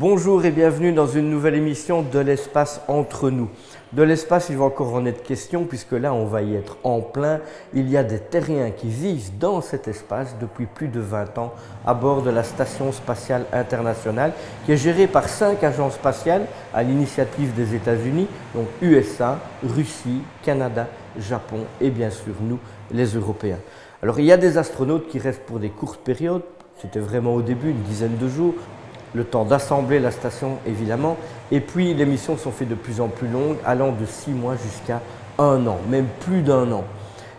Bonjour et bienvenue dans une nouvelle émission de l'espace entre nous. De l'espace, il va encore en être question puisque là, on va y être en plein. Il y a des terriens qui vivent dans cet espace depuis plus de 20 ans à bord de la Station spatiale internationale qui est gérée par 5 agences spatiales à l'initiative des États-Unis, donc USA, Russie, Canada, Japon et bien sûr nous, les Européens. Alors il y a des astronautes qui restent pour des courtes périodes, c'était vraiment au début, une dizaine de jours, le temps d'assembler la station évidemment, et puis les missions sont faites de plus en plus longues, allant de 6 mois jusqu'à 1 an, même plus d'1 an.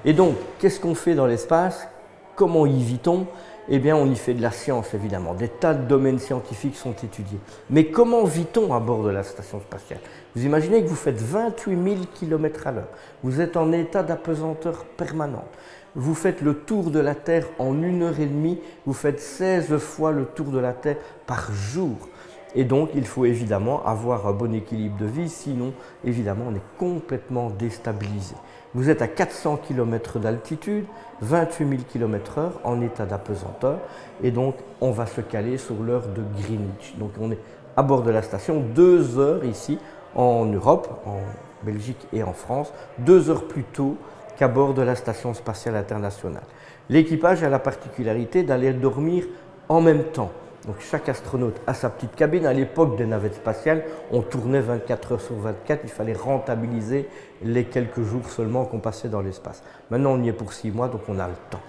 Et donc, qu'est-ce qu'on fait dans l'espace? Comment y vit-on? Eh bien, on y fait de la science évidemment, des tas de domaines scientifiques sont étudiés. Mais comment vit-on à bord de la station spatiale? Vous imaginez que vous faites 28 000 km/h, vous êtes en état d'apesanteur permanente. Vous faites le tour de la Terre en 1h30, vous faites 16 fois le tour de la Terre par jour. Et donc, il faut évidemment avoir un bon équilibre de vie, sinon, évidemment, on est complètement déstabilisé. Vous êtes à 400 km d'altitude, 28 000 km/h en état d'apesanteur, et donc, on va se caler sur l'heure de Greenwich. Donc, on est à bord de la station 2 heures ici, en Europe, en Belgique et en France, 2 heures plus tôt qu'à bord de la Station spatiale internationale. L'équipage a la particularité d'aller dormir en même temps. Donc chaque astronaute a sa petite cabine. À l'époque des navettes spatiales, on tournait 24 heures sur 24, il fallait rentabiliser les quelques jours seulement qu'on passait dans l'espace. Maintenant on y est pour 6 mois, donc on a le temps.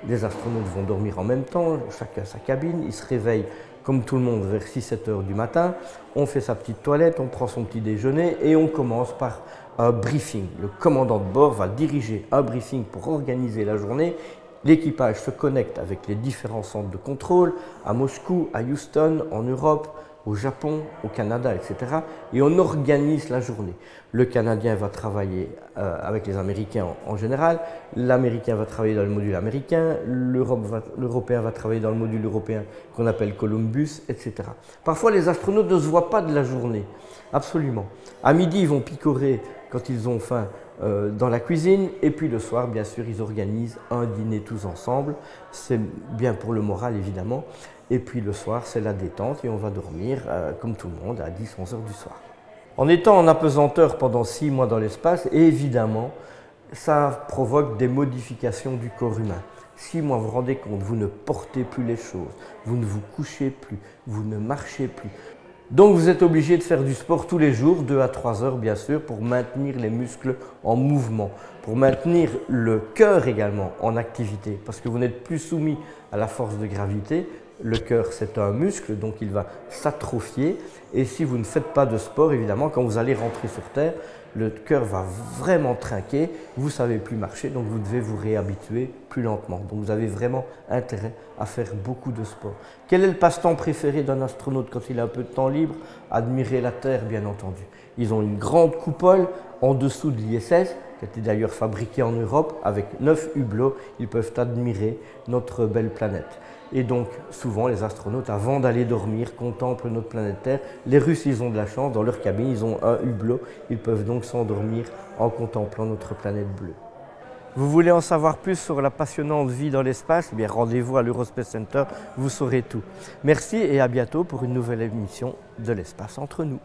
Les astronautes vont dormir en même temps, chacun sa cabine, ils se réveillent comme tout le monde vers 6-7 heures du matin, on fait sa petite toilette, on prend son petit déjeuner et on commence par un briefing. Le commandant de bord va diriger un briefing pour organiser la journée. L'équipage se connecte avec les différents centres de contrôle à Moscou, à Houston, en Europe, au Japon, au Canada, etc. Et on organise la journée. Le Canadien va travailler avec les Américains en général, l'Américain va travailler dans le module américain, l'Européen va travailler dans le module européen qu'on appelle Columbus, etc. Parfois, les astronautes ne se voient pas de la journée, absolument. À midi, ils vont picorer quand ils ont faim dans la cuisine, et puis le soir, bien sûr, ils organisent un dîner tous ensemble. C'est bien pour le moral, évidemment. Et puis le soir, c'est la détente et on va dormir, comme tout le monde, à 10-11 heures du soir. En étant en apesanteur pendant 6 mois dans l'espace, évidemment, ça provoque des modifications du corps humain. 6 mois, vous vous rendez compte, vous ne portez plus les choses, vous ne vous couchez plus, vous ne marchez plus. Donc vous êtes obligé de faire du sport tous les jours, 2 à 3 heures bien sûr, pour maintenir les muscles en mouvement, pour maintenir le cœur également en activité, parce que vous n'êtes plus soumis à la force de gravité. Le cœur, c'est un muscle, donc il va s'atrophier. Et si vous ne faites pas de sport, évidemment, quand vous allez rentrer sur Terre, le cœur va vraiment trinquer, vous ne savez plus marcher, donc vous devez vous réhabituer plus lentement. Donc vous avez vraiment intérêt à faire beaucoup de sport. Quel est le passe-temps préféré d'un astronaute quand il a un peu de temps libre? Admirer la Terre, bien entendu. Ils ont une grande coupole en dessous de l'ISS, qui a été d'ailleurs fabriquée en Europe, avec 9 hublots. Ils peuvent admirer notre belle planète. Et donc, souvent, les astronautes, avant d'aller dormir, contemplent notre planète Terre. Les Russes, ils ont de la chance, dans leur cabine, ils ont un hublot. Ils peuvent donc s'endormir en contemplant notre planète bleue. Vous voulez en savoir plus sur la passionnante vie dans l'espace? Eh bien, rendez-vous à l'Eurospace Center, vous saurez tout. Merci et à bientôt pour une nouvelle émission de l'espace entre nous.